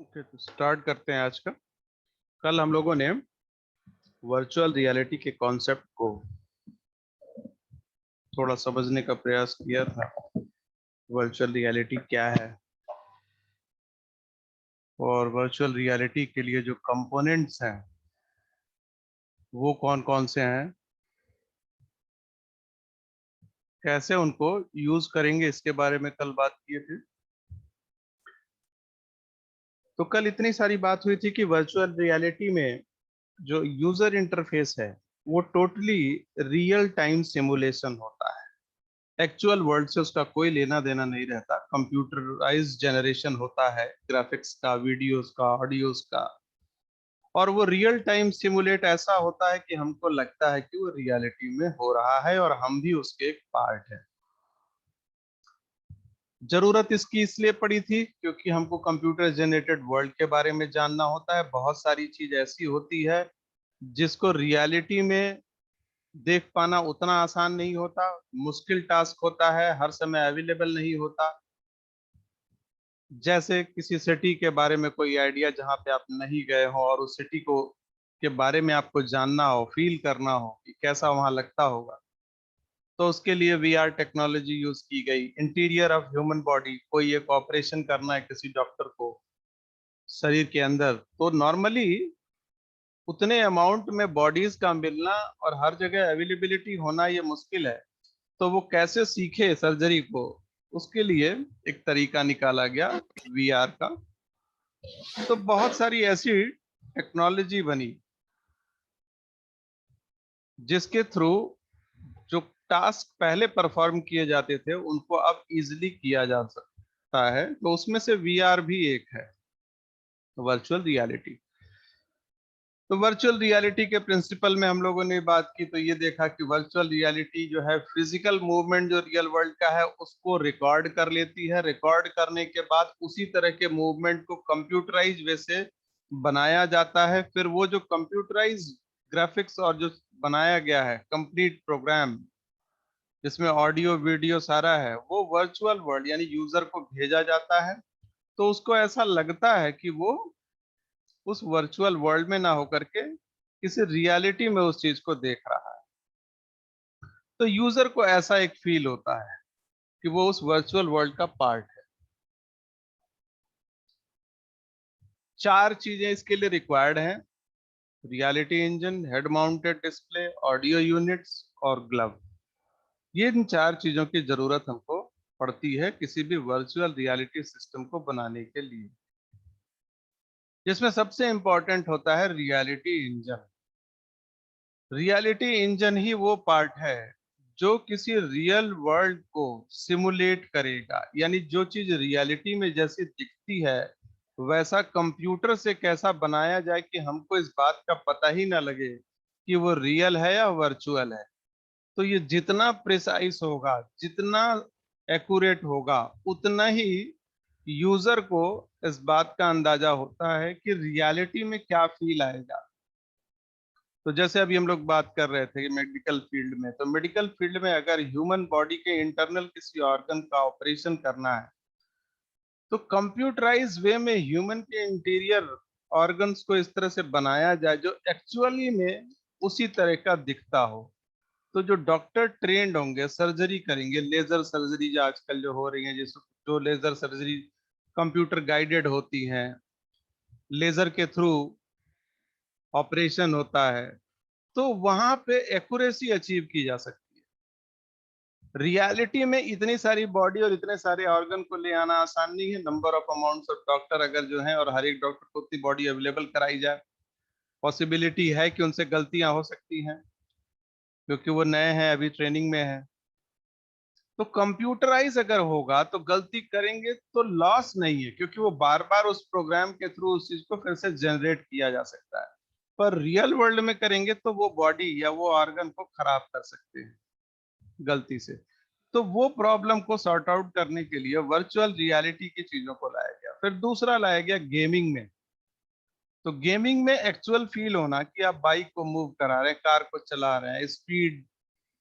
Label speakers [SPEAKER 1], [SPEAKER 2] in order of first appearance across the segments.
[SPEAKER 1] Okay, तो start करते हैं आज का। कल हम लोगों ने वर्चुअल रियलिटी के कॉन्सेप्ट को थोड़ा समझने का प्रयास किया था। वर्चुअल रियलिटी क्या है और वर्चुअल रियलिटी के लिए जो कंपोनेंट्स हैं वो कौन कौन से हैं, कैसे उनको यूज करेंगे, इसके बारे में कल बात किए थे। तो कल इतनी सारी बात हुई थी कि वर्चुअल रियलिटी में जो यूजर इंटरफेस है वो टोटली रियल टाइम सिमुलेशन होता है। एक्चुअल वर्ल्ड से उसका कोई लेना देना नहीं रहता। कंप्यूटराइज जनरेशन होता है ग्राफिक्स का, वीडियोस का, ऑडियोज का, और वो रियल टाइम सिमुलेट ऐसा होता है कि हमको लगता है कि वो रियलिटी में हो रहा है और हम भी उसके एक पार्ट है। जरूरत इसकी इसलिए पड़ी थी क्योंकि हमको कंप्यूटर जनरेटेड वर्ल्ड के बारे में जानना होता है। बहुत सारी चीज ऐसी होती है जिसको रियलिटी में देख पाना उतना आसान नहीं होता, मुश्किल टास्क होता है, हर समय अवेलेबल नहीं होता। जैसे किसी सिटी के बारे में कोई आइडिया जहाँ पे आप नहीं गए हो और उस सिटी को के बारे में आपको जानना हो, फील करना हो कि कैसा वहां लगता होगा, तो उसके लिए वीआर टेक्नोलॉजी यूज की गई। इंटीरियर ऑफ ह्यूमन बॉडी, कोई एक ऑपरेशन करना है किसी डॉक्टर को शरीर के अंदर, तो नॉर्मली उतने अमाउंट में बॉडीज का मिलना और हर जगह अवेलेबिलिटी होना ये मुश्किल है। तो वो कैसे सीखे सर्जरी को, उसके लिए एक तरीका निकाला गया वीआर का। तो बहुत सारी ऐसी टेक्नोलॉजी बनी जिसके थ्रू जो टास्क पहले परफॉर्म किए जाते थे उनको अब इजीली किया जा सकता है। तो उसमें से वीआर भी एक है, वर्चुअल रियलिटी। तो वर्चुअल रियलिटी के प्रिंसिपल में हम लोगों ने बात की, तो ये देखा कि वर्चुअल रियलिटी जो है फिजिकल मूवमेंट जो रियल वर्ल्ड का है उसको रिकॉर्ड कर लेती है। रिकॉर्ड करने के बाद उसी तरह के मूवमेंट को कंप्यूटराइज वे से बनाया जाता है। फिर वो जो कंप्यूटराइज ग्राफिक्स और जो बनाया गया है कंप्लीट प्रोग्राम जिसमें ऑडियो वीडियो सारा है, वो वर्चुअल वर्ल्ड यानी यूजर को भेजा जाता है। तो उसको ऐसा लगता है कि वो उस वर्चुअल वर्ल्ड में ना होकर के किसी रियलिटी में उस चीज को देख रहा है। तो यूजर को ऐसा एक फील होता है कि वो उस वर्चुअल वर्ल्ड का पार्ट है। चार चीजें इसके लिए रिक्वायर्ड हैं: reality engine, head mounted display, audio units और ग्लव। ये इन चार चीजों की जरूरत हमको पड़ती है किसी भी वर्चुअल रियलिटी सिस्टम को बनाने के लिए, जिसमें सबसे इंपॉर्टेंट होता है रियलिटी इंजन। रियलिटी इंजन ही वो पार्ट है जो किसी रियल वर्ल्ड को सिमुलेट करेगा, यानी जो चीज रियलिटी में जैसी दिखती है वैसा कंप्यूटर से कैसा बनाया जाए कि हमको इस बात का पता ही ना लगे कि वो रियल है या वर्चुअल है। तो ये जितना प्रिसाइज होगा, जितना एक्यूरेट होगा, उतना ही यूजर को इस बात का अंदाजा होता है कि रियलिटी में क्या फील आएगा। तो जैसे अभी हम लोग बात कर रहे थे मेडिकल फील्ड में, तो मेडिकल फील्ड में अगर ह्यूमन बॉडी के इंटरनल किसी ऑर्गन का ऑपरेशन करना है तो कंप्यूटराइज वे में ह्यूमन के इंटीरियर ऑर्गन्स को इस तरह से बनाया जाए जो एक्चुअली में उसी तरह का दिखता हो। तो जो डॉक्टर ट्रेंड होंगे, सर्जरी करेंगे, लेजर सर्जरी जो आजकल जो हो रही है, जिस जो लेजर सर्जरी कंप्यूटर गाइडेड होती हैं, लेजर के थ्रू ऑपरेशन होता है, तो वहां पे एक्यूरेसी अचीव की जा सकती है। रियलिटी में इतनी सारी बॉडी और इतने सारे ऑर्गन को ले आना आसान नहीं है। Number of amounts of doctor अगर जो है और हर एक डॉक्टर को उतनी बॉडी अवेलेबल कराई जाए, पॉसिबिलिटी है कि उनसे गलतियां हो सकती हैं क्योंकि वो नए हैं, अभी ट्रेनिंग में है। तो कंप्यूटराइज अगर होगा तो गलती करेंगे तो लॉस नहीं है, क्योंकि वो बार बार उस प्रोग्राम के थ्रू उस चीज को फिर से जनरेट किया जा सकता है। पर रियल वर्ल्ड में करेंगे तो वो बॉडी या वो ऑर्गन को खराब कर सकते हैं गलती से। तो वो प्रॉब्लम को सॉर्ट आउट करने के लिए वर्चुअल रियलिटी की चीजों को लाया गया। फिर दूसरा लाया गया गेमिंग में। तो गेमिंग में एक्चुअल फील होना कि आप बाइक को मूव करा रहे हैं, कार को चला रहे हैं, speed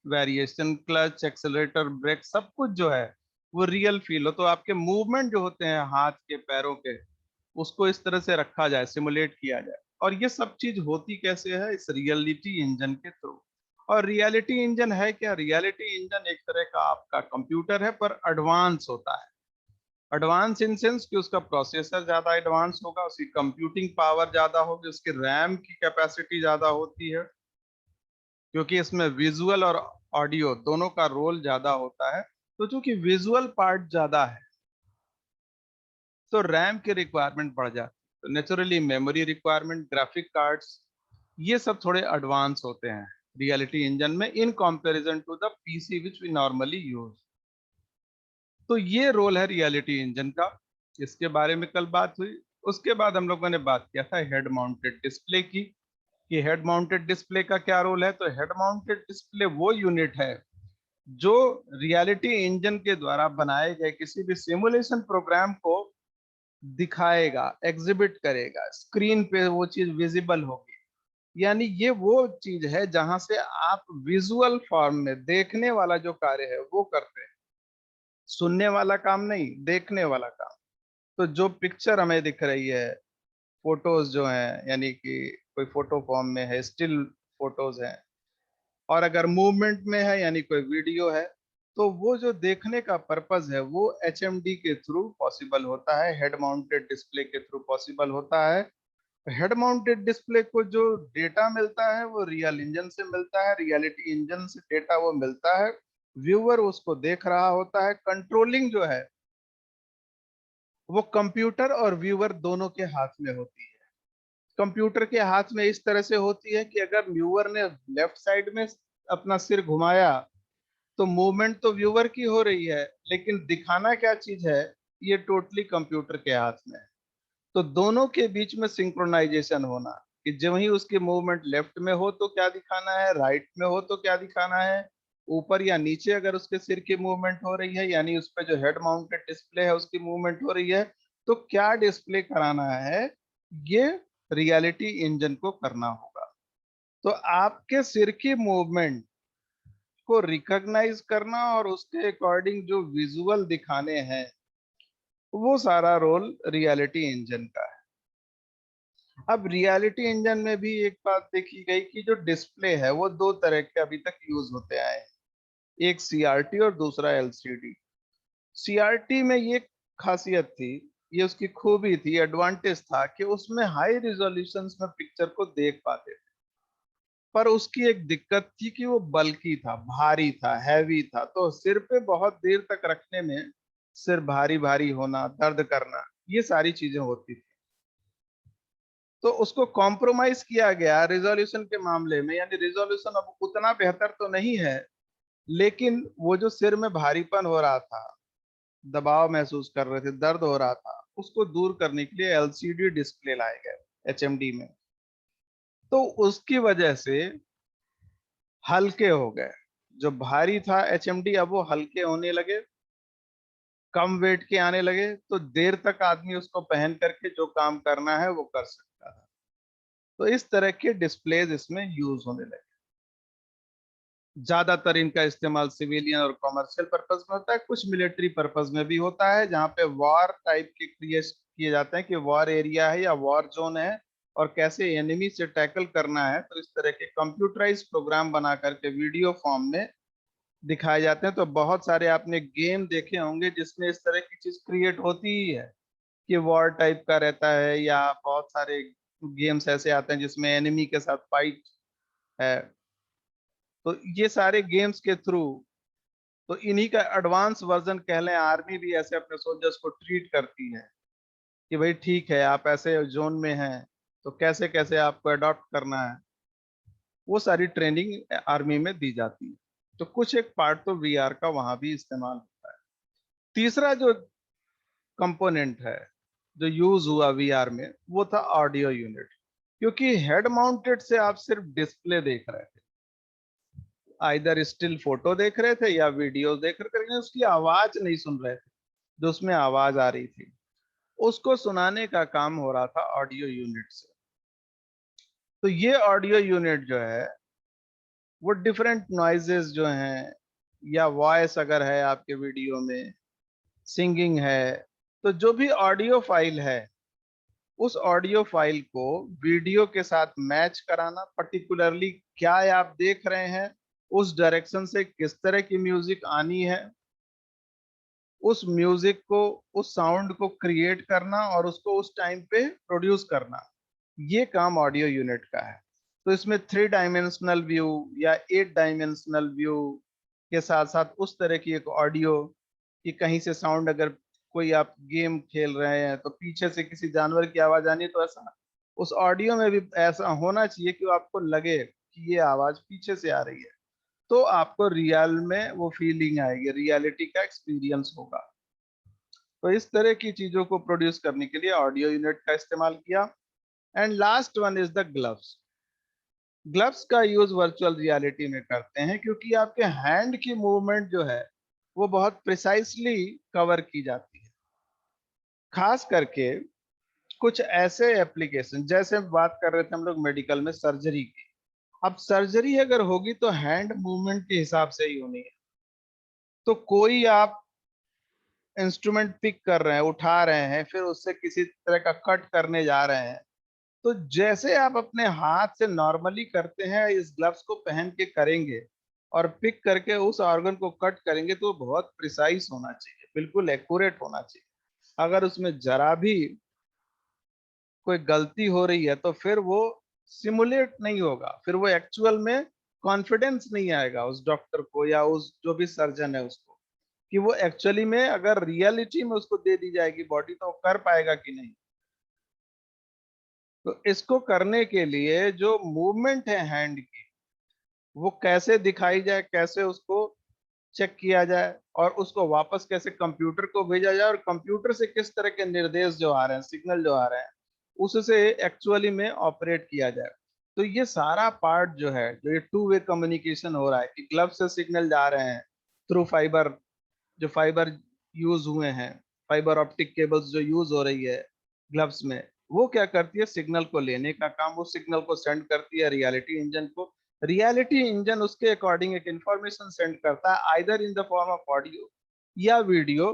[SPEAKER 1] variation, clutch, accelerator, brake, सब कुछ जो है वो रियल फील हो। तो आपके मूवमेंट जो होते हैं हाथ के, पैरों के, उसको इस तरह से रखा जाए, सिमुलेट किया जाए। और ये सब चीज होती कैसे है? इस रियलिटी इंजन के थ्रू। और रियलिटी इंजन है क्या? रियलिटी इंजन एक तरह का आपका कंप्यूटर है, पर एडवांस होता है। एडवांस इन सेंस कि उसका प्रोसेसर ज्यादा एडवांस होगा, उसकी कंप्यूटिंग पावर ज्यादा होगी, उसकी रैम की कैपेसिटी ज्यादा होती है, क्योंकि इसमें विजुअल और ऑडियो दोनों का रोल ज्यादा होता है। तो चूंकि विजुअल पार्ट ज्यादा है, तो रैम की रिक्वायरमेंट बढ़ जाती है। तो naturally memory requirement, graphic cards, ये सब थोड़े एडवांस होते हैं रियलिटी इंजन में, in comparison to the PC which we normally use. तो ये रोल है रियलिटी इंजन का। इसके बारे में कल बात हुई। उसके बाद हम लोगों ने बात किया था हेड माउंटेड डिस्प्ले की, कि हेड माउंटेड डिस्प्ले का क्या रोल है। तो हेड माउंटेड डिस्प्ले वो यूनिट है जो रियलिटी इंजन के द्वारा बनाए गए किसी भी सिमुलेशन प्रोग्राम को दिखाएगा, एग्जिबिट करेगा, स्क्रीन पे वो चीज विजिबल होगी। यानी ये वो चीज है जहां से आप विजुअल फॉर्म में देखने वाला जो कार्य है वो करते हैं, सुनने वाला काम नहीं, देखने वाला काम। तो जो पिक्चर हमें दिख रही है, फोटोज जो हैं, यानी कि कोई फोटो फॉर्म में है, स्टिल फोटोज हैं, और अगर मूवमेंट में है यानी कोई वीडियो है, तो वो जो देखने का पर्पज है वो एचएमडी के थ्रू पॉसिबल होता है, हेड माउंटेड डिस्प्ले के थ्रू पॉसिबल होता है। हेड माउंटेड डिस्प्ले को जो डेटा मिलता है वो रियल इंजन से मिलता है, रियलिटी इंजन से डेटा वो मिलता है, व्यूअर उसको देख रहा होता है। कंट्रोलिंग जो है वो कंप्यूटर और व्यूअर दोनों के हाथ में होती है। कंप्यूटर के हाथ में इस तरह से होती है कि अगर व्यूअर ने लेफ्ट साइड में अपना सिर घुमाया तो मूवमेंट तो व्यूअर की हो रही है, लेकिन दिखाना क्या चीज है ये टोटली कंप्यूटर के हाथ में है। तो दोनों के बीच में सिंक्रोनाइजेशन होना, कि जब ही उसकी मूवमेंट लेफ्ट में हो तो क्या दिखाना है, राइट में हो तो क्या दिखाना है, ऊपर या नीचे अगर उसके सिर की मूवमेंट हो रही है, यानी उस पर जो हेड माउंटेड डिस्प्ले है उसकी मूवमेंट हो रही है, तो क्या डिस्प्ले कराना है, ये रियलिटी इंजन को करना होगा। तो आपके सिर की मूवमेंट को रिकॉग्नाइज करना और उसके अकॉर्डिंग जो विजुअल दिखाने हैं, वो सारा रोल रियलिटी इंजन का है। अब रियलिटी इंजन में भी एक बात देखी गई कि जो डिस्प्ले है वो दो तरह के अभी तक यूज होते आए हैं, एक सीआरटी और दूसरा एलसीडी। सीआरटी में ये खासियत थी, ये उसकी खूबी थी, एडवांटेज था कि उसमें हाई रिजोल्यूशन में पिक्चर को देख पाते थे। पर उसकी एक दिक्कत थी कि वो बल्की था, भारी था, हैवी था, तो सिर पे बहुत देर तक रखने में सिर भारी भारी होना, दर्द करना, ये सारी चीजें होती थी। तो उसको कॉम्प्रोमाइज किया गया रिजोल्यूशन के मामले में, यानी रिजोल्यूशन अब उतना बेहतर तो नहीं है, लेकिन वो जो सिर में भारीपन हो रहा था, दबाव महसूस कर रहे थे, दर्द हो रहा था, उसको दूर करने के लिए एलसीडी डिस्प्ले लाए गए एचएमडी में। तो उसकी वजह से हल्के हो गए, जो भारी था एचएमडी अब वो हल्के होने लगे, कम वेट के आने लगे, तो देर तक आदमी उसको पहन करके जो काम करना है वो कर सकता था। तो इस तरह के डिस्प्लेज इसमें यूज होने लगे। ज्यादातर इनका इस्तेमाल सिविलियन और कॉमर्शियल पर्पज में होता है, कुछ मिलिट्री पर्पज में भी होता है, जहाँ पे वॉर टाइप के क्रिएट किए जाते हैं कि वॉर एरिया है या वॉर जोन है और कैसे एनिमी से टैकल करना है। तो इस तरह के कंप्यूटराइज प्रोग्राम बना करके वीडियो फॉर्म में दिखाए जाते हैं। तो बहुत सारे आपने गेम देखे होंगे जिसमें इस तरह की चीज क्रिएट होती ही है, कि वॉर टाइप का रहता है, या बहुत सारे गेम्स ऐसे आते हैं जिसमें एनिमी के साथ फाइट है। तो ये सारे गेम्स के थ्रू, तो इन्हीं का एडवांस वर्जन कह लें, आर्मी भी ऐसे अपने सोल्जर्स को ट्रीट करती है कि भाई ठीक है, आप ऐसे जोन में हैं तो कैसे कैसे आपको अडॉप्ट करना है, वो सारी ट्रेनिंग आर्मी में दी जाती है। तो कुछ एक पार्ट तो वीआर का वहां भी इस्तेमाल होता है। तीसरा जो कंपोनेंट है जो यूज हुआ वीआर में, वो था ऑडियो यूनिट। क्योंकि हेड माउंटेड से आप सिर्फ डिस्प्ले देख रहे थे, आइदर स्टिल फोटो देख रहे थे या वीडियो देख रहे थे, लेकिन उसकी आवाज नहीं सुन रहे थे, जो उसमें आवाज आ रही थी उसको सुनाने का काम हो रहा था ऑडियो यूनिट से। तो ये ऑडियो यूनिट जो है वो डिफरेंट नॉइजेस जो हैं, या वॉइस अगर है आपके वीडियो में, सिंगिंग है, तो जो भी ऑडियो फाइल है उस ऑडियो फाइल को वीडियो के साथ मैच कराना, पर्टिकुलरली क्या आप देख रहे हैं, उस डायरेक्शन से किस तरह की म्यूजिक आनी है, उस म्यूजिक को, उस साउंड को क्रिएट करना और उसको उस टाइम पे प्रोड्यूस करना, ये काम ऑडियो यूनिट का है। तो इसमें 3 डायमेंशनल व्यू या 8 डायमेंशनल व्यू के साथ साथ उस तरह की एक ऑडियो कि कहीं से साउंड, अगर कोई आप गेम खेल रहे हैं तो पीछे से किसी जानवर की आवाज आनी है, तो ऐसा उस ऑडियो में भी ऐसा होना चाहिए कि आपको लगे कि ये आवाज पीछे से आ रही है, तो आपको रियल में वो फीलिंग आएगी, रियलिटी का एक्सपीरियंस होगा। तो इस तरह की चीजों को प्रोड्यूस करने के लिए ऑडियो यूनिट का इस्तेमाल किया। And last one is the gloves. Gloves का यूज वर्चुअल रियलिटी में करते हैं क्योंकि आपके हैंड की मूवमेंट जो है वो बहुत प्रिसाइसली कवर की जाती है, खास करके कुछ ऐसे एप्लीकेशन, जैसे बात कर रहे थे हम लोग मेडिकल में सर्जरी की। अब सर्जरी अगर होगी तो हैंड मूवमेंट के हिसाब से ही होनी है। तो कोई आप इंस्ट्रूमेंट पिक कर रहे हैं, उठा रहे हैं, फिर उससे किसी तरह का कट करने जा रहे हैं, तो जैसे आप अपने हाथ से नॉर्मली करते हैं इस ग्लव्स को पहन के करेंगे और पिक करके उस ऑर्गन को कट करेंगे, तो बहुत प्रिसाइज होना चाहिए, बिल्कुल एक्यूरेट होना चाहिए। अगर उसमें जरा भी कोई गलती हो रही है तो फिर वो सिमुलेट नहीं होगा, फिर वो एक्चुअल में कॉन्फिडेंस नहीं आएगा उस डॉक्टर को या उस जो भी सर्जन है उसको, कि वो एक्चुअली में अगर रियलिटी में उसको दे दी जाएगी बॉडी तो वो कर पाएगा कि नहीं। तो इसको करने के लिए जो मूवमेंट है हैंड की, वो कैसे दिखाई जाए, कैसे उसको चेक किया जाए और उसको वापस कैसे कंप्यूटर को भेजा जाए और कंप्यूटर से किस तरह के निर्देश जो आ रहे हैं, सिग्नल जो आ रहे हैं, उससे एक्चुअली में ऑपरेट किया जाए। तो ये सारा पार्ट जो है, जो ये 2 वे कम्युनिकेशन हो रहा है कि ग्लव से सिग्नल जा रहे हैं थ्रू फाइबर, जो फाइबर यूज हुए हैं, फाइबर ऑप्टिक केबल्स जो यूज हो रही है ग्लव्स में, वो क्या करती है, सिग्नल को लेने का काम, वो सिग्नल को सेंड करती है रियलिटी इंजन को। रियलिटी इंजन उसके अकॉर्डिंग एक इंफॉर्मेशन सेंड करता है, either in the form of audio या वीडियो,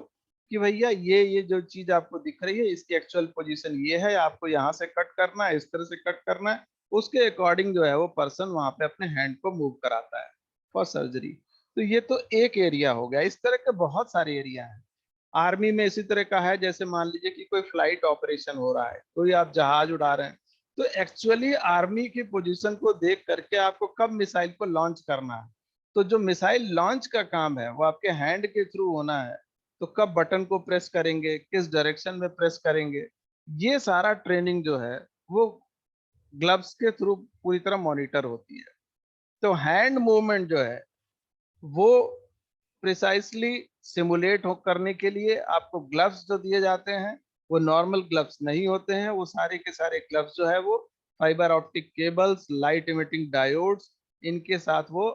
[SPEAKER 1] कि भैया ये जो चीज आपको दिख रही है इसकी एक्चुअल पोजीशन ये है, आपको यहाँ से कट करना है, इस तरह से कट करना है। उसके अकॉर्डिंग जो है वो पर्सन वहां पे अपने हैंड को मूव कराता है फॉर सर्जरी। तो ये तो एक एरिया हो गया, इस तरह के बहुत सारे एरिया हैं। आर्मी में इसी तरह का है, जैसे मान लीजिए कि कोई फ्लाइट ऑपरेशन हो रहा है, कोई आप जहाज उड़ा रहे हैं, तो एक्चुअली आर्मी की पोजीशन को देख करके आपको कब मिसाइल को लॉन्च करना है, तो जो मिसाइल लॉन्च का काम है वो आपके हैंड के थ्रू होना है। तो कब बटन को प्रेस करेंगे, किस डायरेक्शन में प्रेस करेंगे, ये सारा ट्रेनिंग जो है वो ग्लव्स के थ्रू पूरी तरह मॉनिटर होती है। तो हैंड मूवमेंट जो है वो प्रिसाइसली सिमुलेट हो करने के लिए आपको ग्लव्स जो दिए जाते हैं वो नॉर्मल ग्लव्स नहीं होते हैं, वो सारे के सारे ग्लव्स जो है वो fibre optic cables, light emitting diodes, इनके साथ वो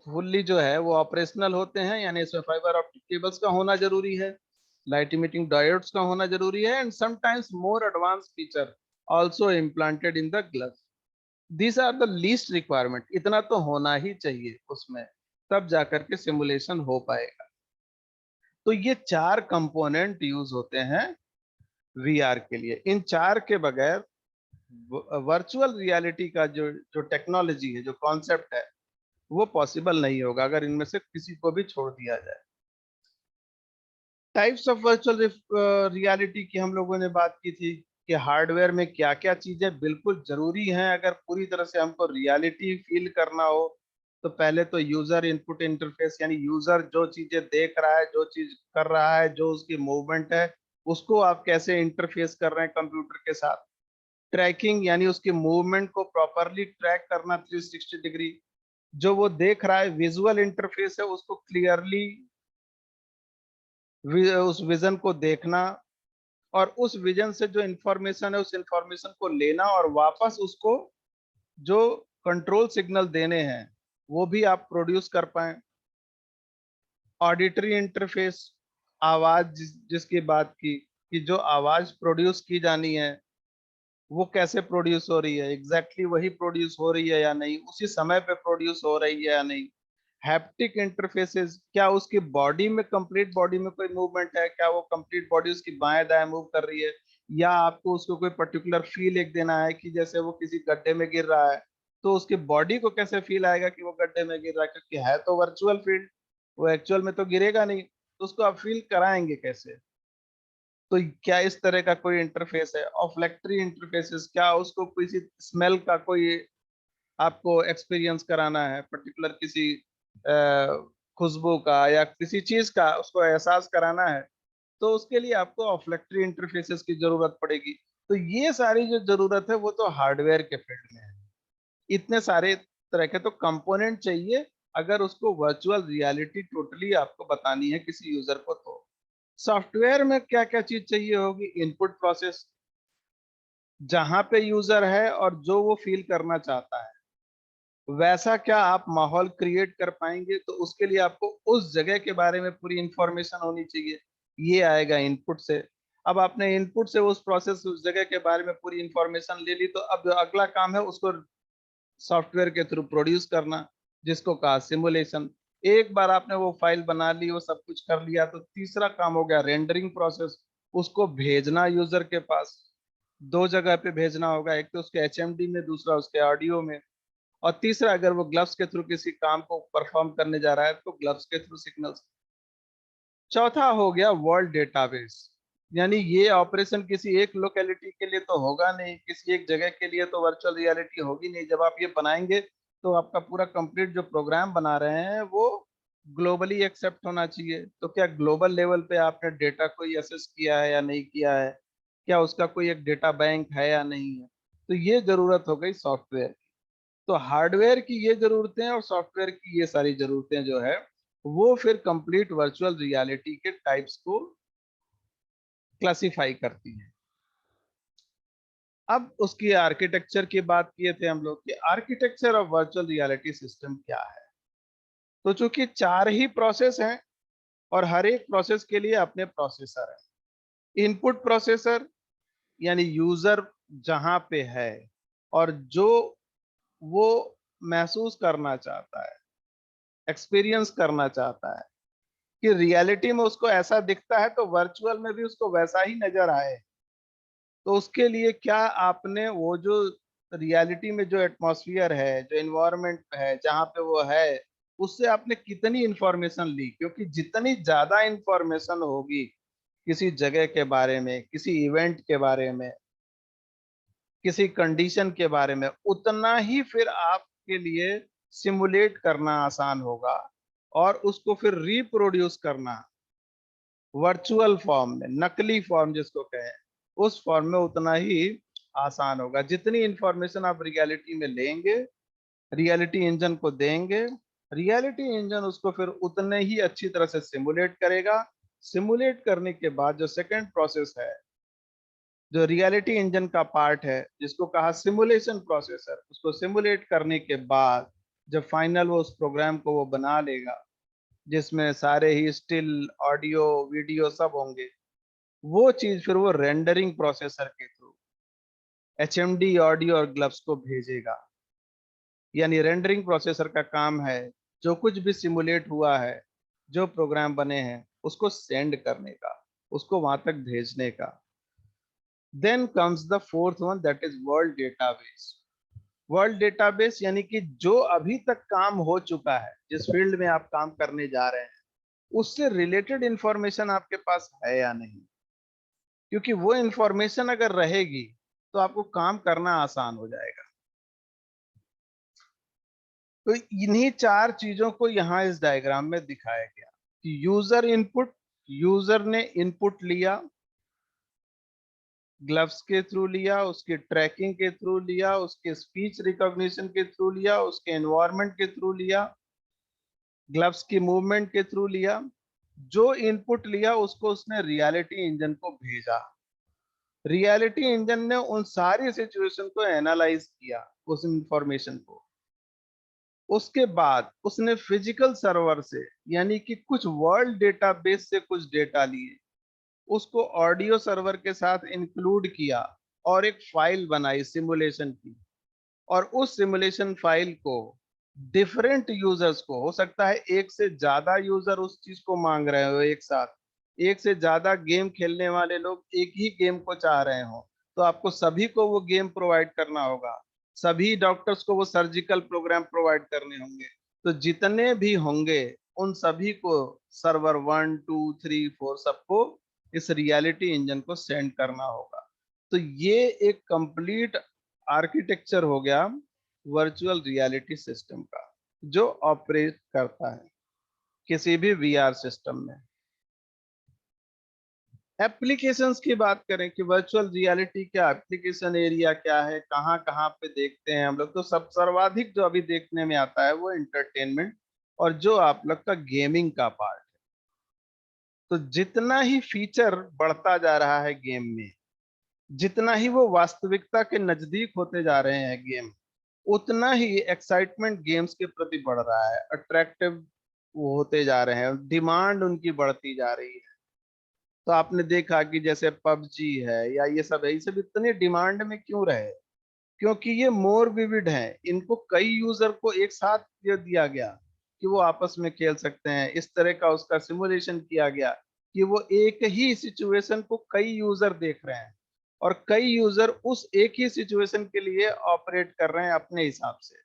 [SPEAKER 1] फुल्ली जो है वो ऑपरेशनल होते हैं। यानी इसमें फाइबर ऑप्टिक केबल्स का होना जरूरी है, लाइट इमिटिंग डायोड्स का होना जरूरी है, and sometimes more advance feature also implanted in the glove. These are the least requirement, इतना तो होना ही चाहिए उसमें, तब जाकर के सिमुलेशन हो पाएगा। तो ये 4 कंपोनेंट यूज होते हैं वीआर के लिए। इन 4 के बगैर वर्चुअल रियलिटी का जो जो टेक्नोलॉजी है, जो कॉन्सेप्ट है, वो पॉसिबल नहीं होगा अगर इनमें से किसी को भी छोड़ दिया जाए। टाइप्स ऑफ वर्चुअल रियलिटी की हम लोगों ने बात की थी कि हार्डवेयर में क्या क्या चीजें बिल्कुल जरूरी हैं अगर पूरी तरह से हमको रियलिटी फील करना हो। तो पहले तो यूजर इनपुट इंटरफेस, यानी यूजर जो चीजें देख रहा है, जो चीज कर रहा है, जो उसकी मूवमेंट है, उसको आप कैसे इंटरफेस कर रहे हैं कंप्यूटर के साथ। ट्रैकिंग, यानी उसकी मूवमेंट को प्रॉपरली ट्रैक करना 360 डिग्री। जो वो देख रहा है, विजुअल इंटरफेस है, उसको क्लियरली उस विजन को देखना और उस विजन से जो इंफॉर्मेशन है उस इंफॉर्मेशन को लेना और वापस उसको जो कंट्रोल सिग्नल देने हैं वो भी आप प्रोड्यूस कर पाए। ऑडिटरी इंटरफेस, आवाज जिसकी बात की कि जो आवाज प्रोड्यूस की जानी है वो कैसे प्रोड्यूस हो रही है, एग्जैक्टली वही प्रोड्यूस हो रही है या नहीं, उसी समय पे प्रोड्यूस हो रही है या नहीं। हैप्टिक इंटरफेसेस, क्या उसकी बॉडी में, कंप्लीट बॉडी में कोई मूवमेंट है, क्या वो कंप्लीट बॉडी उसकी बाएं दाएं मूव कर रही है, या आपको उसको कोई पर्टिकुलर फील एक देना है कि जैसे वो किसी गड्ढे में गिर रहा है, तो उसकी बॉडी को कैसे फील आएगा कि वो गड्ढे में गिर रहा है, क्योंकि है तो वर्चुअल फील्ड, वो एक्चुअल में तो गिरेगा नहीं, तो उसको आप फील कराएंगे कैसे। तो क्या इस तरह का कोई इंटरफेस है। ऑफ्लेक्टरी इंटरफेसेस, क्या उसको किसी स्मेल का कोई आपको एक्सपीरियंस कराना है, पर्टिकुलर किसी खुशबू का या किसी चीज का उसको एहसास कराना है, तो उसके लिए आपको ऑफ्लेक्टरी इंटरफेसेस की जरूरत पड़ेगी। तो ये सारी जो जरूरत है वो तो हार्डवेयर के फील्ड में है। इतने सारे तरह के तो कंपोनेंट चाहिए अगर उसको वर्चुअल रियलिटी टोटली आपको बतानी है किसी यूजर को। तो सॉफ्टवेयर में क्या क्या चीज चाहिए होगी, इनपुट प्रोसेस, जहां पे यूजर है और जो वो फील करना चाहता है वैसा क्या आप माहौल क्रिएट कर पाएंगे, तो उसके लिए आपको उस जगह के बारे में पूरी इंफॉर्मेशन होनी चाहिए। ये आएगा इनपुट से। अब आपने इनपुट से उस प्रोसेस, उस जगह के बारे में पूरी इंफॉर्मेशन ले ली, तो अब अगला काम है उसको सॉफ्टवेयर के थ्रू प्रोड्यूस करना, जिसको कहा सिमुलेशन। एक बार आपने वो फाइल बना ली, वो सब कुछ कर लिया, तो तीसरा काम हो गया रेंडरिंग प्रोसेस, उसको भेजना यूजर के पास। दो जगह पे भेजना होगा, एक तो उसके एचएमडी में, दूसरा उसके ऑडियो में। और तीसरा, अगर वो ग्लव्स के थ्रू किसी काम को परफॉर्म करने जा रहा है तो ग्लव्स के थ्रू सिग्नल्स। चौथा हो गया वर्ल्ड डेटाबेस, यानी ये ऑपरेशन किसी एक लोकेलिटी के लिए तो होगा नहीं, किसी एक जगह के लिए तो वर्चुअल रियलिटी होगी नहीं। जब आप ये बनाएंगे तो आपका पूरा कंप्लीट जो प्रोग्राम बना रहे हैं वो ग्लोबली एक्सेप्ट होना चाहिए। तो क्या ग्लोबल लेवल पे आपने डेटा को एसेस किया है या नहीं किया है, क्या उसका कोई एक डेटा बैंक है या नहीं है। तो ये जरूरत हो गई सॉफ्टवेयर। तो हार्डवेयर की ये जरूरतें और सॉफ्टवेयर की ये सारी जरूरतें जो है वो फिर कंप्लीट वर्चुअल रियलिटी के टाइप्स को क्लासिफाई करती है। अब उसकी आर्किटेक्चर की बात किए थे हम लोग कि architecture of virtual reality system क्या है। तो चूंकि चार ही प्रोसेस हैं और हर एक प्रोसेस के लिए अपने प्रोसेसर है। इनपुट प्रोसेसर, यानी यूजर जहां पे है और जो वो महसूस करना चाहता है, एक्सपीरियंस करना चाहता है कि रियलिटी में उसको ऐसा दिखता है तो वर्चुअल में भी उसको वैसा ही नजर आए। तो उसके लिए क्या आपने वो जो रियलिटी में जो एटमॉस्फेयर है, जो एनवायरनमेंट है जहाँ पे वो है, उससे आपने कितनी इंफॉर्मेशन ली। क्योंकि जितनी ज्यादा इंफॉर्मेशन होगी किसी जगह के बारे में, किसी इवेंट के बारे में, किसी कंडीशन के बारे में, उतना ही फिर आपके लिए सिमुलेट करना आसान होगा और उसको फिर रिप्रोड्यूस करना वर्चुअल फॉर्म में, नकली फॉर्म जिसको कहें, उस फॉर्म में उतना ही आसान होगा। जितनी इंफॉर्मेशन आप रियलिटी में लेंगे, रियलिटी इंजन को देंगे, रियलिटी इंजन उसको फिर उतने ही अच्छी तरह से सिमुलेट करेगा। सिमुलेट करने के बाद जो सेकंड प्रोसेस है, जो रियलिटी इंजन का पार्ट है जिसको कहा सिमुलेशन प्रोसेसर, उसको सिमुलेट करने के बाद जब फाइनल वो उस प्रोग्राम को वो बना लेगा, जिसमें सारे ही स्टिल, ऑडियो, वीडियो सब होंगे, वो चीज फिर वो रेंडरिंग प्रोसेसर के थ्रू एचएमडी, ऑडियो और ग्लव्स को भेजेगा। यानी रेंडरिंग प्रोसेसर का काम है जो कुछ भी सिमुलेट हुआ है, जो प्रोग्राम बने हैं, उसको सेंड करने का, उसको वहां तक भेजने का। Then comes the fourth one, that is world database. World database यानी कि जो अभी तक काम हो चुका है, जिस फील्ड में आप काम करने जा रहे हैं, उससे रिलेटेड इंफॉर्मेशन आपके पास है या नहीं। क्योंकि वो इंफॉर्मेशन अगर रहेगी तो आपको काम करना आसान हो जाएगा। तो इन्हीं चार चीजों को यहाँ इस डायग्राम में दिखाया गया कि यूजर इनपुट, यूजर ने इनपुट लिया, ग्लव्स के थ्रू लिया, उसके ट्रैकिंग के थ्रू लिया, उसके स्पीच रिकॉग्निशन के थ्रू लिया, उसके एनवायरनमेंट के थ्रू लिया, ग्लव्स की मूवमेंट के थ्रू लिया। जो इनपुट लिया उसको उसने रियलिटी इंजन को भेजा। रियलिटी इंजन ने उन सारी सिचुएशन को एनालाइज किया, उस इंफॉर्मेशन को। उसके बाद उसने फिजिकल सर्वर से, यानी कि कुछ वर्ल्ड डेटाबेस से कुछ डेटा लिए, उसको ऑडियो सर्वर के साथ इंक्लूड किया और एक फाइल बनाई सिमुलेशन की। और उस सिमुलेशन फाइल को डिफरेंट यूजर्स को, हो सकता है एक से ज्यादा यूजर उस चीज को मांग रहे हो एक साथ, एक से ज्यादा गेम खेलने वाले लोग एक ही गेम को चाह रहे हो, तो आपको सभी को वो गेम प्रोवाइड करना होगा, सभी डॉक्टर्स को वो सर्जिकल प्रोग्राम प्रोवाइड करने होंगे। तो जितने भी होंगे उन सभी को सर्वर 1 2 3 4 सबको इस रियलिटी इंजन को सेंड करना होगा। तो ये एक कंप्लीट आर्किटेक्चर हो गया वर्चुअल रियलिटी सिस्टम का, जो ऑपरेट करता है किसी भी वीआर सिस्टम में। एप्लीकेशंस की बात करें कि वर्चुअल रियलिटी का एप्लीकेशन एरिया क्या है, कहाँ कहाँ पे देखते हैं हम लोग, तो सब सर्वाधिक जो अभी देखने में आता है वो एंटरटेनमेंट और जो आप लोग का गेमिंग का पार्ट। तो जितना ही फीचर बढ़ता जा रहा है गेम में, जितना ही वो वास्तविकता के नजदीक होते जा रहे हैं गेम, उतना ही एक्साइटमेंट गेम्स के प्रति बढ़ रहा है, अट्रैक्टिव वो होते जा रहे हैं, डिमांड उनकी बढ़ती जा रही है। तो आपने देखा कि जैसे पबजी है या ये सब है, ये सब इतने डिमांड में क्यों रहे? क्योंकि ये मोर विविड है, इनको कई यूजर को एक साथ ये दिया गया कि वो आपस में खेल सकते हैं, इस तरह का उसका सिमुलेशन किया गया कि वो एक ही सिचुएशन को कई यूजर देख रहे हैं और कई यूजर उस एक ही सिचुएशन के लिए ऑपरेट कर रहे हैं अपने हिसाब से,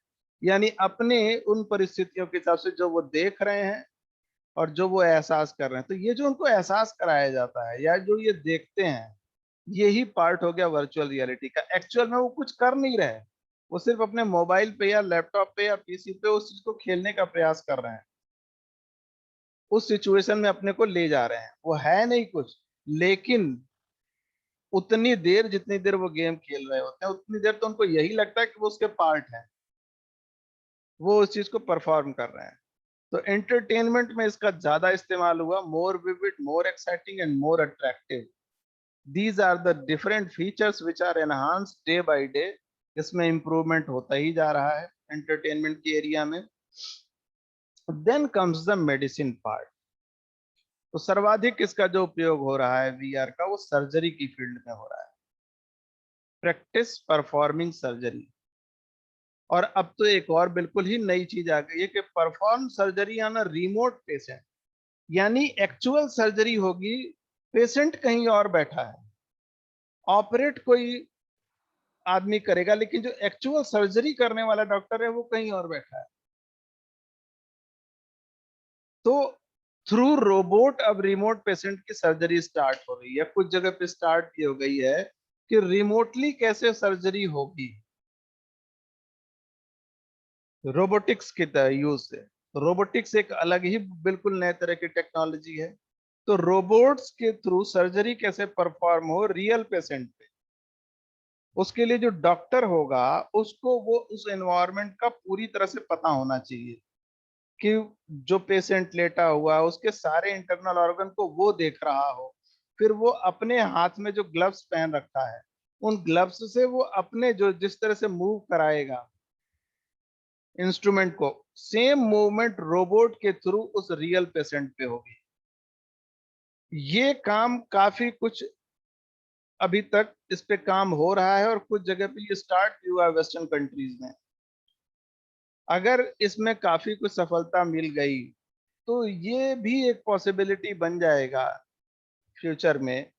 [SPEAKER 1] यानी अपने उन परिस्थितियों के हिसाब से जो वो देख रहे हैं और जो वो एहसास कर रहे हैं। तो ये जो उनको एहसास कराया जाता है या जो ये देखते हैं, यही पार्ट हो गया वर्चुअल रियलिटी का। एक्चुअल में वो कुछ कर नहीं रहे, वो सिर्फ अपने मोबाइल पे या लैपटॉप पे या पीसी पे उस चीज को खेलने का प्रयास कर रहे हैं, उस सिचुएशन में अपने को ले जा रहे हैं, वो है नहीं कुछ। लेकिन उतनी देर जितनी देर वो गेम खेल रहे होते हैं उतनी देर तो उनको यही लगता है कि वो उसके पार्ट है, वो उस चीज को परफॉर्म कर रहे हैं। तो एंटरटेनमेंट में इसका ज्यादा इस्तेमाल हुआ, more vivid, more exciting and more attractive. These are the different features which are enhanced day by day। इसमें इम्प्रूवमेंट होता ही जा रहा है एंटरटेनमेंट के एरिया में। Then comes the medicine part. तो सर्वाधिक इसका जो उपयोग हो रहा है वीआर का, वो सर्जरी की फील्ड में हो रहा है, प्रैक्टिस परफॉर्मिंग सर्जरी। और अब तो एक और बिल्कुल ही नई चीज आ गई है कि perform surgery on a remote patient, यानी एक्चुअल सर्जरी होगी, पेशेंट कहीं और बैठा है, ऑपरेट कोई आदमी करेगा, लेकिन जो एक्चुअल सर्जरी करने वाला डॉक्टर है वो कहीं और बैठा है। तो थ्रू रोबोट अब रिमोट पेशेंट की सर्जरी स्टार्ट हो रही है, कुछ जगह पे स्टार्ट की हो गई है कि रिमोटली कैसे सर्जरी होगी रोबोटिक्स के यूज से। रोबोटिक्स एक अलग ही बिल्कुल नए तरह की टेक्नोलॉजी है। तो रोबोट्स के थ्रू सर्जरी कैसे परफॉर्म हो रियल पेशेंट पे, उसके लिए जो डॉक्टर होगा उसको वो उस एनवायरनमेंट का पूरी तरह से पता होना चाहिए कि जो पेशेंट लेटा हुआ है उसके सारे इंटरनल ऑर्गन को वो देख रहा हो, फिर वो अपने हाथ में जो ग्लव्स पहन रखा है उन ग्लव्स से वो अपने जो जिस तरह से मूव कराएगा इंस्ट्रूमेंट को, सेम मूवमेंट रोबोट के थ्रू उस रियल पेशेंट पे होगी। ये काम काफी कुछ अभी तक इस पे काम हो रहा है और कुछ जगह पे ये स्टार्ट भी हुआ है वेस्टर्न कंट्रीज में। अगर इसमें काफी कुछ सफलता मिल गई तो ये भी एक पॉसिबिलिटी बन जाएगा फ्यूचर में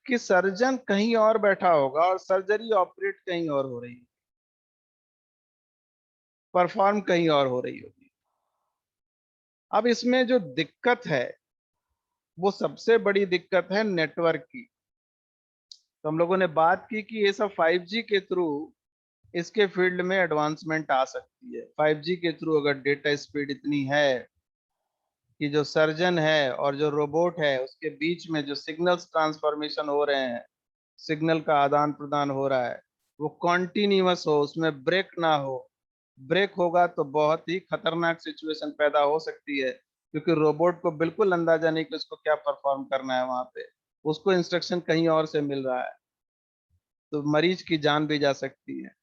[SPEAKER 1] कि सर्जन कहीं और बैठा होगा और सर्जरी ऑपरेट कहीं और हो रही, परफॉर्म कहीं और हो रही होगी। अब इसमें जो दिक्कत है वो सबसे बड़ी दिक्कत है नेटवर्क की। तो हम लोगों ने बात की कि ये सब 5G के थ्रू इसके फील्ड में एडवांसमेंट आ सकती है। 5G के थ्रू अगर डेटा स्पीड इतनी है कि जो सर्जन है और जो रोबोट है उसके बीच में जो सिग्नल्स ट्रांसफॉर्मेशन हो रहे हैं, सिग्नल का आदान प्रदान हो रहा है, वो कॉन्टिन्यूअस हो, उसमें ब्रेक ना हो। ब्रेक होगा तो बहुत ही खतरनाक सिचुएशन पैदा हो सकती है, क्योंकि रोबोट को बिल्कुल अंदाजा नहीं कि उसको क्या परफॉर्म करना है वहां पे, उसको इंस्ट्रक्शन कहीं और से मिल रहा है, तो मरीज की जान भी जा सकती है।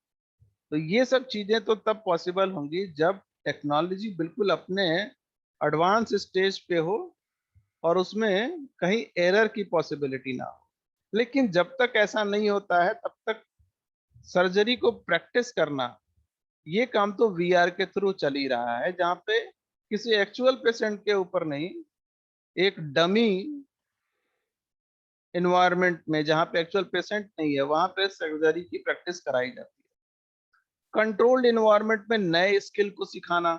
[SPEAKER 1] तो ये सब चीजें तो तब पॉसिबल होंगी जब टेक्नोलॉजी बिल्कुल अपने एडवांस स्टेज पे हो और उसमें कहीं एरर की पॉसिबिलिटी ना हो। लेकिन जब तक ऐसा नहीं होता है तब तक सर्जरी को प्रैक्टिस करना ये काम तो वीआर के थ्रू चल ही रहा है, जहाँ पे किसी एक्चुअल पेशेंट के ऊपर नहीं, एक डमी इन्वायरमेंट में जहाँ पे एक्चुअल पेशेंट नहीं है वहां पे सर्जरी की प्रैक्टिस कराई जाती है। कंट्रोल्ड इन्वायरमेंट में नए स्किल को सिखाना,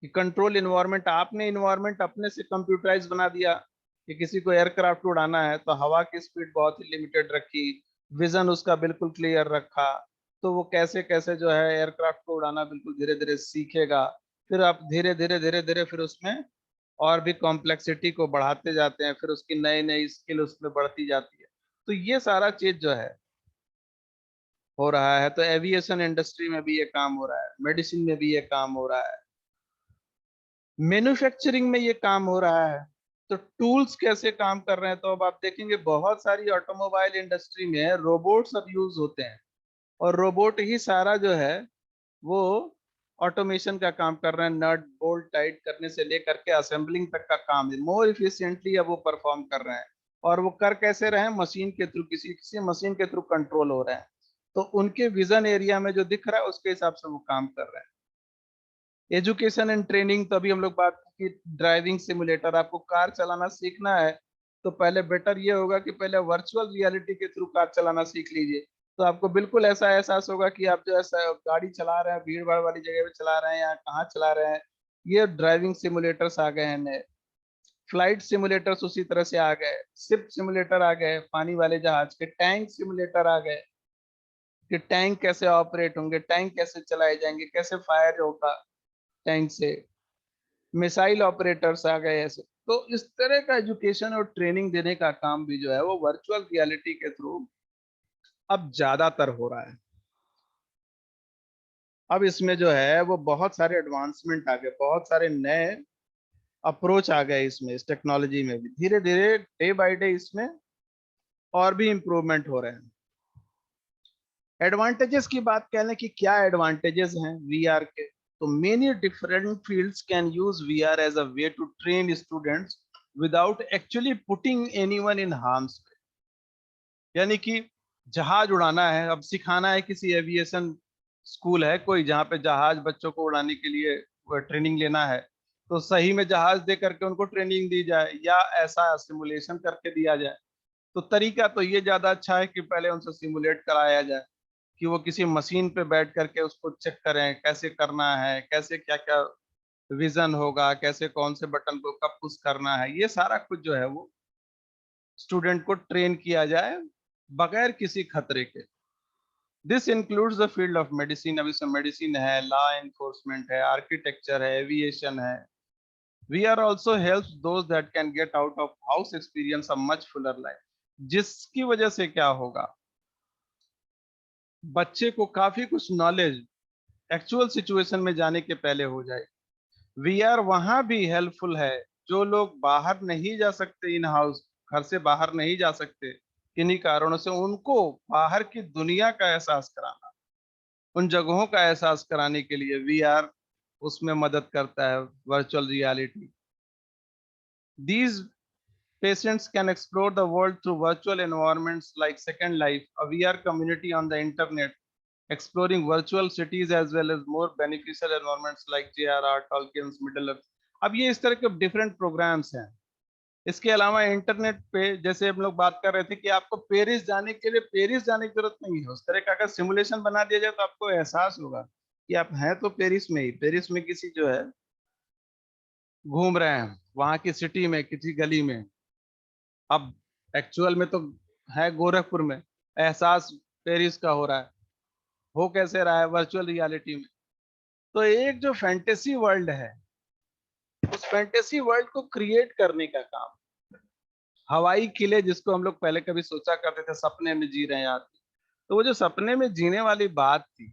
[SPEAKER 1] कि कंट्रोल इन्वायरमेंट, आपने इन्वायरमेंट अपने से कंप्यूटराइज बना दिया कि किसी को एयरक्राफ्ट उड़ाना है तो हवा की स्पीड बहुत ही लिमिटेड रखी, विजन उसका बिल्कुल क्लियर रखा, तो वो कैसे कैसे जो है एयरक्राफ्ट को उड़ाना बिल्कुल धीरे धीरे सीखेगा। फिर आप धीरे धीरे धीरे धीरे फिर उसमें और भी कॉम्प्लेक्सिटी को बढ़ाते जाते हैं, फिर उसकी नई नई स्किल उसमें बढ़ती जाती है। तो ये सारा चीज जो है हो रहा है। तो एविएशन इंडस्ट्री में भी ये काम हो रहा है, मेडिसिन में भी ये काम हो रहा है, मैन्युफैक्चरिंग में ये काम हो रहा है। तो टूल्स कैसे काम कर रहे हैं, तो अब आप देखेंगे बहुत सारी ऑटोमोबाइल इंडस्ट्री में रोबोट्स अब यूज होते हैं, और रोबोट ही सारा जो है वो ऑटोमेशन का काम कर रहे हैं, नट बोल्ट टाइट करने से लेकर के असेंबलिंग तक का काम है मोर इफिशिएंटली अब वो परफॉर्म कर रहे हैं। और वो कर कैसे रहे हैं, मशीन के थ्रू, किसी किसी मशीन के थ्रू कंट्रोल हो रहे हैं। तो उनके विजन एरिया में जो दिख रहा है उसके हिसाब से वो काम कर रहे हैं। एजुकेशन एंड ट्रेनिंग, तो अभी हम लोग बात की ड्राइविंग सिमुलेटर, आपको कार चलाना सीखना है तो पहले बेटर ये होगा कि पहले वर्चुअल रियलिटी के थ्रू कार चलाना सीख लीजिए। तो आपको बिल्कुल ऐसा एहसास होगा कि आप जो है गाड़ी चला रहे हैं, भीड़ भाड़ वाली जगह पे चला रहे हैं या कहाँ चला रहे हैं। ये ड्राइविंग सिमुलेटर्स आ गए हैं नए, फ्लाइट सिमुलेटर्स उसी तरह से आ गए, शिप सिमुलेटर आ गए, पानी वाले जहाज के, टैंक सिमुलेटर आ गए कि टैंक कैसे ऑपरेट होंगे, टैंक कैसे चलाए जाएंगे, कैसे फायर होगा टैंक से, मिसाइल ऑपरेटर्स आ गए ऐसे। तो इस तरह का एजुकेशन और ट्रेनिंग देने का काम भी जो है वो वर्चुअल रियलिटी के थ्रू अब ज्यादातर हो रहा है। अब इसमें जो है वो बहुत सारे एडवांसमेंट आ गए, बहुत सारे नए अप्रोच आ गए इसमें, इस टेक्नोलॉजी में भी धीरे धीरे डे बाय डे इसमें और भी इम्प्रूवमेंट हो रहे हैं। एडवांटेजेस की बात कह लें कि क्या एडवांटेजेस हैं वीआर के, तो many different fields can use VR as a way to train students without actually putting anyone in harms. यानी कि जहाज उड़ाना है, अब सिखाना है, किसी एविएशन स्कूल है कोई जहाँ पे जहाज बच्चों को उड़ाने के लिए ट्रेनिंग लेना है, तो सही में जहाज दे करके उनको ट्रेनिंग दी जाए या ऐसा सिमुलेशन करके दिया जाए। तो तरीका तो ये ज्यादा अच्छा है कि पहले उनसे सिमुलेट कराया जाए, कि वो किसी मशीन पे बैठ करके उसको चेक करें कैसे करना है, कैसे क्या क्या विजन होगा, कैसे कौन से बटन को कब पुश करना है, ये सारा कुछ जो है वो स्टूडेंट को ट्रेन किया जाए बगैर किसी खतरे के। This includes the field of medicine, अभी सब मेडिसिन है, लॉ एनफोर्समेंट है, आर्किटेक्चर है, एविएशन है। We are also help those that can get out of house experience a much fuller life, जिसकी वजह से क्या होगा, बच्चे को काफी कुछ नॉलेज एक्चुअल सिचुएशन में जाने के पहले हो जाए। वीआर वहां भी हेल्पफुल है जो लोग बाहर नहीं जा सकते, इन हाउस, घर से बाहर नहीं जा सकते किन्हीं कारणों से, उनको बाहर की दुनिया का एहसास कराना, उन जगहों का एहसास कराने के लिए वीआर उसमें मदद करता है, virtual reality. These patients can explore the world through virtual environments like Second Life, a VR community on the internet, exploring virtual cities as well as more beneficial environments like JRR, Tolkien's Middle Earth। अब ये इस तरह के different programmes हैं। इसके अलावा internet पे जैसे हम लोग बात कर रहे थे कि आपको पेरिस जाने के लिए पेरिस जाने की जरूरत नहीं है, उस तरह का अगर सिमुलेशन बना दिया जाए तो आपको एहसास होगा कि आप हैं तो पेरिस में ही, पेरिस में किसी जो है घूम रहे हैं वहां की सिटी में किसी गली में। अब एक्चुअल में तो है गोरखपुर में, एहसास पेरिस का हो रहा है, हो कैसे रहा है वर्चुअल रियलिटी में। तो एक जो फैंटेसी वर्ल्ड है, उस फैंटेसी वर्ल्ड को क्रिएट करने का काम, हवाई किले जिसको हम लोग पहले कभी सोचा करते थे सपने में जी रहे हैं यार, तो वो जो सपने में जीने वाली बात थी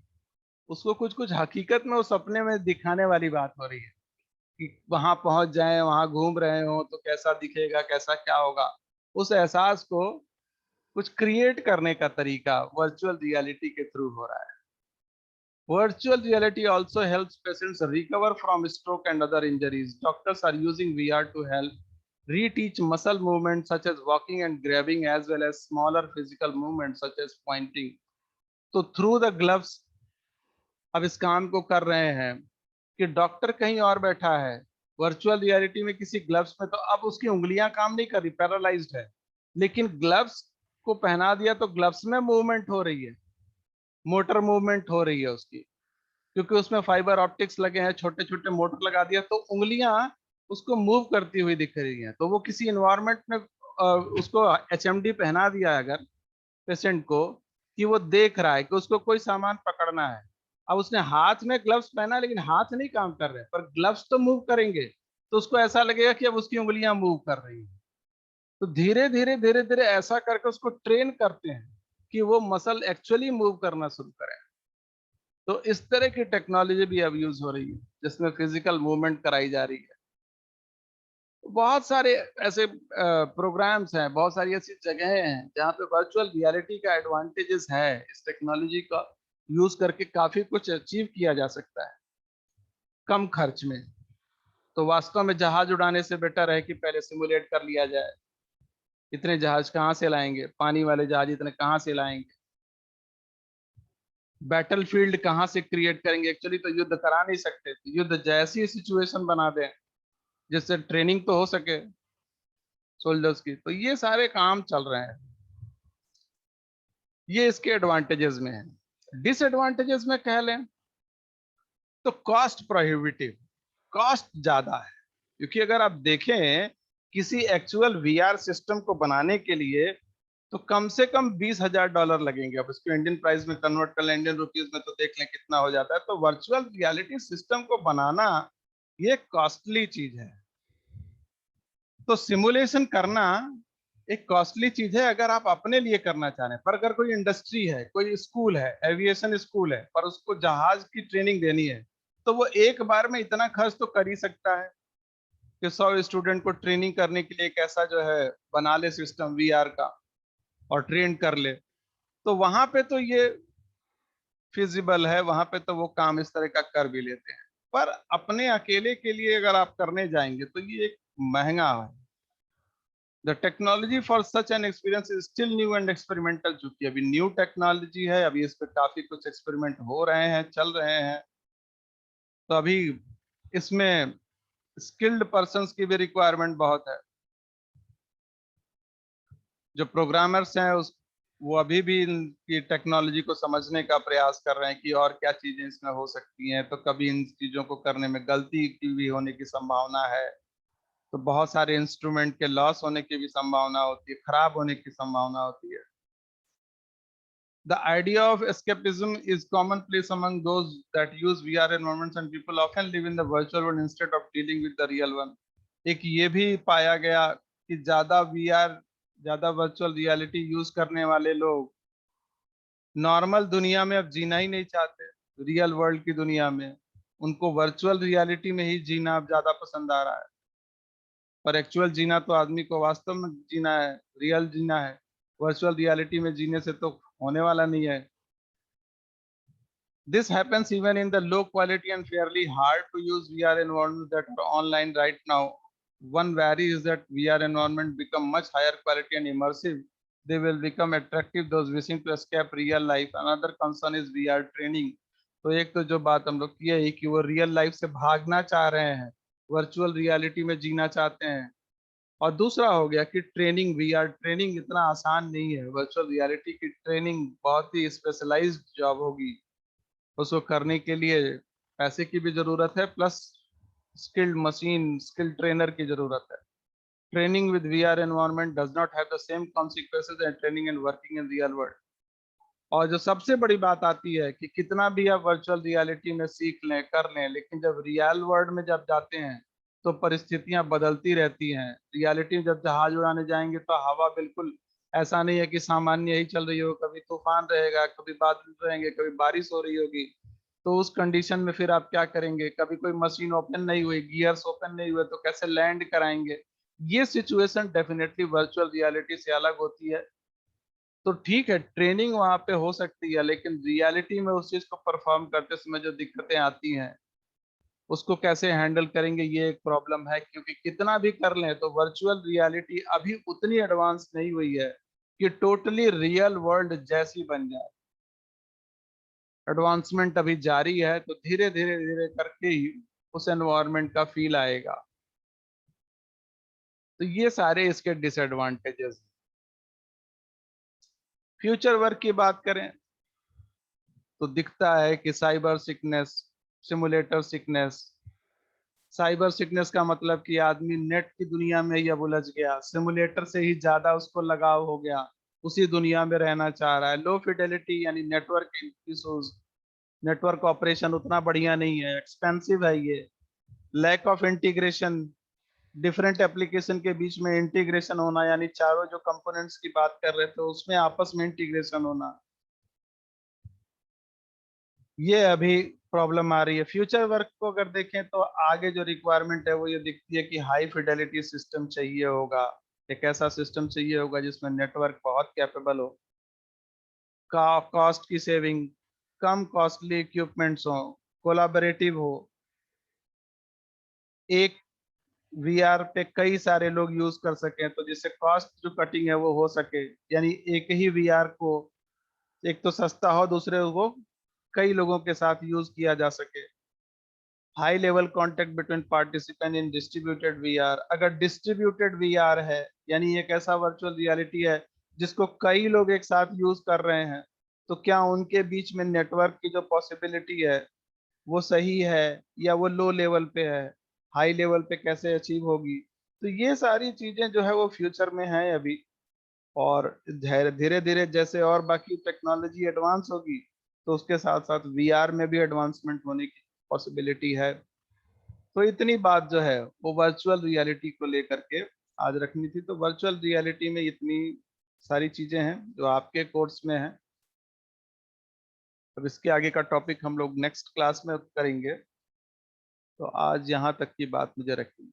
[SPEAKER 1] उसको कुछ कुछ हकीकत में उस सपने में दिखाने वाली बात हो रही है, कि वहां पहुंच जाए, वहां घूम रहे हो तो कैसा दिखेगा, कैसा क्या होगा, उस एहसास को कुछ क्रिएट करने का तरीका वर्चुअल रियलिटी के थ्रू हो रहा है। Virtual reality also helps patients recover from stroke and other injuries. Doctors are using VR to help reteach muscle movements such as walking and grabbing, as well as smaller physical movements such as pointing. So through the gloves अब इस काम को कर रहे हैं कि doctor कहीं और बैठा है, वर्चुअल रियलिटी में किसी ग्लव्स में, तो अब उसकी उंगलियां काम नहीं कर रही, पैरालाइज्ड है, लेकिन ग्लव्स को पहना दिया तो ग्लव्स में मूवमेंट हो रही है, मोटर मूवमेंट हो रही है उसकी, क्योंकि उसमें फाइबर ऑप्टिक्स लगे हैं, छोटे छोटे मोटर लगा दिया तो उंगलियां उसको मूव करती हुई दिख रही हैं। तो वो किसी इन्वायरमेंट में उसको एचएमडी पहना दिया है अगर पेशेंट को, कि वो देख रहा है कि उसको कोई सामान पकड़ना है, अब उसने हाथ में ग्लव्स पहना है, लेकिन हाथ नहीं काम कर रहे, पर ग्लव्स तो मूव करेंगे, तो उसको ऐसा लगेगा कि अब उसकी उंगलियां मूव कर रही हैं। तो धीरे धीरे ऐसा करके उसको ट्रेन करते हैं कि वो मसल एक्चुअली मूव करना शुरू करे। तो इस तरह की टेक्नोलॉजी भी अब यूज हो रही है जिसमें फिजिकल मूवमेंट कराई जा रही है। बहुत सारे ऐसे प्रोग्राम्स हैं, बहुत सारी ऐसी जगहें हैं जहाँ पे वर्चुअल रियलिटी का एडवांटेजेस है, इस टेक्नोलॉजी का यूज करके काफी कुछ अचीव किया जा सकता है कम खर्च में। तो वास्तव में जहाज उड़ाने से बेटर है कि पहले सिमुलेट कर लिया जाए, इतने जहाज कहाँ से लाएंगे, पानी वाले जहाज इतने कहाँ से लाएंगे, बैटलफील्ड कहाँ से क्रिएट करेंगे, एक्चुअली तो युद्ध करा नहीं सकते, तो युद्ध जैसी सिचुएशन बना दें जिससे ट्रेनिंग तो हो सके सोल्जर्स की। तो ये सारे काम चल रहे हैं, ये इसके एडवांटेजेस में है। डिसएडवांटेजेस में कह लें तो कॉस्ट प्रोहिबिटिव, कॉस्ट ज्यादा है, क्योंकि अगर आप देखें किसी एक्चुअल वीआर सिस्टम को बनाने के लिए तो कम से कम $20,000 लगेंगे। अब इसको इंडियन प्राइस में कन्वर्ट कर लें, इंडियन रुपीज में, तो देख लें कितना हो जाता है। तो वर्चुअल रियलिटी सिस्टम को बनाना ये कॉस्टली चीज है। तो सिमुलेशन करना एक कॉस्टली चीज है अगर आप अपने लिए करना चाह रहे हैं, पर अगर कोई इंडस्ट्री है, कोई स्कूल है, एविएशन स्कूल है, पर उसको जहाज की ट्रेनिंग देनी है, तो वो एक बार में इतना खर्च तो कर ही सकता है कि 100 स्टूडेंट को ट्रेनिंग करने के लिए एक ऐसा जो है बना ले सिस्टम वीआर का और ट्रेन कर ले। तो वहां पे तो ये फिजिबल है, वहां पे तो वो काम इस तरह का कर भी लेते हैं। पर अपने अकेले के लिए अगर आप करने जाएंगे तो ये एक महंगा है। The technology for such an experience is still new and experimental, चूंकि अभी न्यू टेक्नोलॉजी है, अभी इस पे काफी कुछ एक्सपेरिमेंट हो रहे हैं, चल रहे हैं। तो अभी इसमें स्किल्ड पर्सन्स की भी रिक्वायरमेंट बहुत है। जो प्रोग्रामर्स हैं उस वो अभी भी इनकी टेक्नोलॉजी को समझने का प्रयास कर रहे हैं कि और क्या चीजें इसमें हो सकती हैं, तो कभी इन चीजों को करने में गलती की भी होने की संभावना है, तो बहुत सारे इंस्ट्रूमेंट के लॉस होने की भी संभावना होती है, खराब होने की संभावना होती है। The idea of escapism is commonplace among those that use VR environments, and people often live in the virtual world instead of dealing with the real one. एक ये भी पाया गया कि ज्यादा वीआर, ज्यादा वर्चुअल रियलिटी यूज करने वाले लोग नॉर्मल दुनिया में अब जीना ही नहीं चाहते, रियल वर्ल्ड की दुनिया में। उनको वर्चुअल रियलिटी में ही जीना अब ज्यादा पसंद आ रहा है, पर एक्चुअल जीना तो आदमी को वास्तव में जीना है, रियल जीना है। वर्चुअल रियलिटी में जीने से तो होने वाला नहीं है। This happens even in the low quality and fairly hard to use VR environments that are online right now. One worry is that VR environment become much higher quality and immersive. They will become attractive those wishing to escape real life. Another concern is VR training. तो एक तो जो बात हम लोग की है कि वो रियल लाइफ से भागना चाह रहे हैं, वर्चुअल रियलिटी में जीना चाहते हैं। और दूसरा हो गया कि ट्रेनिंग, वीआर ट्रेनिंग इतना आसान नहीं है, वर्चुअल रियलिटी की ट्रेनिंग बहुत ही स्पेशलाइज्ड जॉब होगी, उसको करने के लिए पैसे की भी जरूरत है, plus skilled machine, skilled trainer की जरूरत है। Training with VR environment does not have the same consequences and training and working in real world. और जो सबसे बड़ी बात आती है कि कितना भी आप वर्चुअल रियलिटी में सीख लें, कर लें, लेकिन जब रियल वर्ल्ड में जब जाते हैं तो परिस्थितियां बदलती रहती हैं। रियलिटी में जब जहाज उड़ाने जाएंगे तो हवा बिल्कुल ऐसा नहीं है कि सामान्य ही चल रही हो, कभी तूफान रहेगा, कभी बादल रहेंगे, कभी बारिश हो रही होगी। तो उस कंडीशन में फिर आप क्या करेंगे, कभी कोई मशीन ओपन नहीं हुई, गियर्स ओपन नहीं हुए, तो कैसे लैंड कराएंगे। ये सिचुएशन डेफिनेटली वर्चुअल रियलिटी से अलग होती है। तो ठीक है, ट्रेनिंग वहां पे हो सकती है, लेकिन रियलिटी में उस चीज को परफॉर्म करते समय जो दिक्कतें आती हैं उसको कैसे हैंडल करेंगे, ये एक प्रॉब्लम है। क्योंकि कितना भी कर लें तो वर्चुअल रियलिटी अभी उतनी एडवांस नहीं हुई है कि टोटली रियल वर्ल्ड जैसी बन जाए। एडवांसमेंट अभी जारी है, तो धीरे धीरे धीरे करके ही उस एनवायरनमेंट का फील आएगा। तो ये सारे इसके डिसएडवांटेजेस। फ्यूचर वर्क की बात करें तो दिखता है कि cyber sickness, simulator sickness. Cyber sickness का मतलब कि आदमी नेट की दुनिया में ही अब उलझ गया, सिमुलेटर से ही ज्यादा उसको लगाव हो गया, उसी दुनिया में रहना चाह रहा है। लो फिडेलिटी यानी नेटवर्क इश्यूज, नेटवर्क ऑपरेशन उतना बढ़िया नहीं है, एक्सपेंसिव है ये। Lack of integration, different application के बीच में इंटीग्रेशन होना, यानी चारों जो कंपोनेंट्स की बात कर रहे थे उसमें आपस में इंटीग्रेशन होना, ये अभी प्रॉब्लम आ रही है। फ्यूचर वर्क को अगर देखें तो आगे जो रिक्वायरमेंट है वो ये दिखती है कि हाई फिडेलिटी सिस्टम चाहिए होगा। एक ऐसा सिस्टम चाहिए होगा जिसमें नेटवर्क बहुत कैपेबल हो, कॉस्ट की सेविंग, कम कॉस्टली इक्विपमेंट्स हो, कोलाबरेटिव हो, एक वीआर पे कई सारे लोग यूज कर सकें, तो जिससे कॉस्ट जो कटिंग है वो हो सके। यानी एक ही वीआर को एक तो सस्ता हो, दूसरे को कई लोगों के साथ यूज किया जा सके। High level contact between participant in distributed VR. अगर डिस्ट्रीब्यूटेड वीआर है यानी एक ऐसा वर्चुअल रियलिटी है जिसको कई लोग एक साथ यूज कर रहे हैं, तो क्या उनके बीच में नेटवर्क की जो पॉसिबिलिटी है वो सही है या वो लो लेवल पे है, हाई लेवल पे कैसे अचीव होगी। तो ये सारी चीजें जो है वो फ्यूचर में है अभी। और धीरे धीरे जैसे और बाकी टेक्नोलॉजी एडवांस होगी तो उसके साथ साथ वीआर में भी एडवांसमेंट होने की पॉसिबिलिटी है। तो इतनी बात जो है वो वर्चुअल रियलिटी को लेकर के आज रखनी थी। तो वर्चुअल रियलिटी में इतनी सारी चीजें हैं जो आपके कोर्स में है। अब इसके आगे का टॉपिक हम लोग नेक्स्ट क्लास में करेंगे। तो आज यहाँ तक की बात मुझे रखनी।